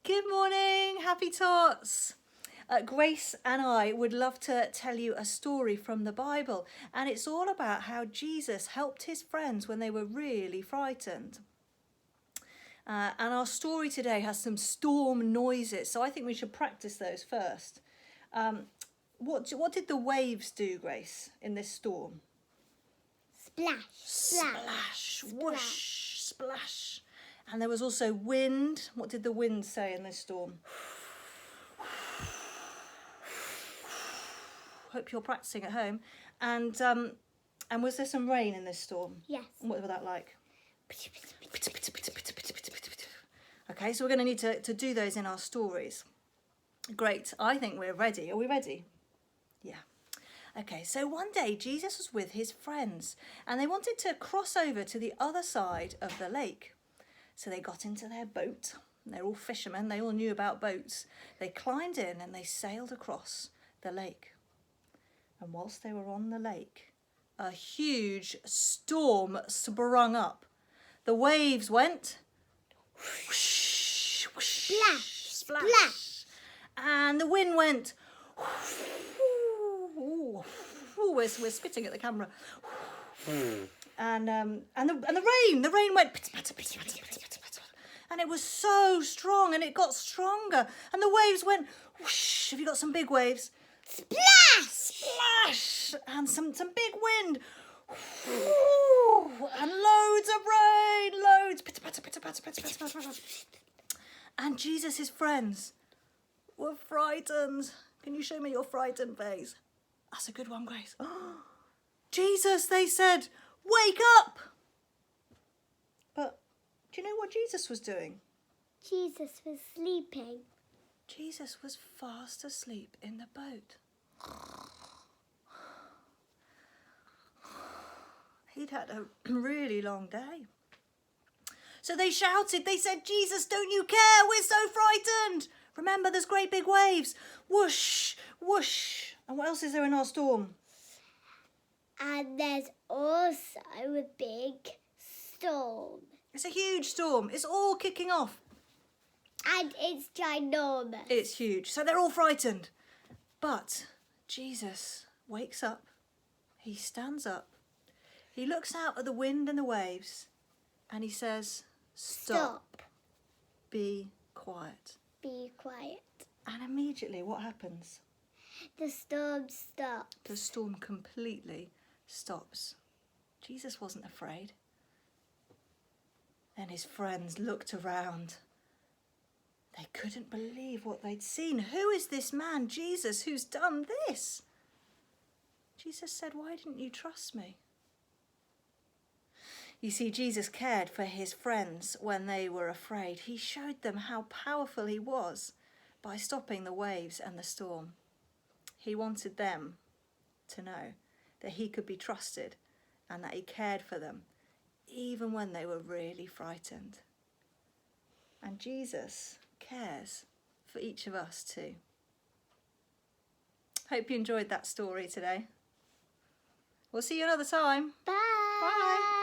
Good morning, happy tots. Grace and I would love to tell you a story from the Bible, and it's all about how Jesus helped his friends when they were really frightened. And our story today has some storm noises, so I think we should practice those first. What did the waves do, Grace, in this storm? Splash, Splash, whoosh, splash. And there was also wind. What did the wind say in this storm? Hope you're practicing at home. And was there some rain in this storm? Yes. And what was that like? Okay, so we're going to need to do those in our stories. Great, I think we're ready. Are we ready? Yeah. Okay, so one day Jesus was with his friends and they wanted to cross over to the other side of the lake. So they got into their boat. They're all fishermen, they all knew about boats. They climbed in and they sailed across the lake. And whilst they were on the lake, a huge storm sprung up. The waves went whoosh, whoosh, Splash, splash. And the wind went we're spitting at the camera. And the rain went pitter, patter, pitter, patter, pitter, patter, patter. And it was so strong and it got stronger. And the waves went whoosh. Have you got some big waves? Splash! Splash! And some big wind. And loads of rain. Loads. Pitter, patter, pitter, patter, pitter, patter, patter, patter. And Jesus' friends were frightened. Can you show me your frightened face? That's a good one, Grace. Jesus, they said, wake up! But do you know what Jesus was doing? Jesus was sleeping. Jesus was fast asleep in the boat. He'd had a really long day. So they shouted, they said, Jesus, don't you care? We're so frightened. Remember, there's great big waves. Whoosh, whoosh. And what else is there in our storm? And there's also a big storm. It's a huge storm. It's all kicking off. And it's ginormous. It's huge. So they're all frightened. But Jesus wakes up. He stands up. He looks out at the wind and the waves. And he says, stop. Be quiet. Be quiet. And immediately what happens? The storm stops. The storm completely stops. Jesus wasn't afraid. Then his friends looked around. They couldn't believe what they'd seen. Who is this man, Jesus, who's done this? Jesus said, why didn't you trust me? You see, Jesus cared for his friends when they were afraid. He showed them how powerful he was by stopping the waves and the storm. He wanted them to know that he could be trusted and that he cared for them, even when they were really frightened. And Jesus cares for each of us too. Hope you enjoyed that story today. We'll see you another time. Bye. Bye.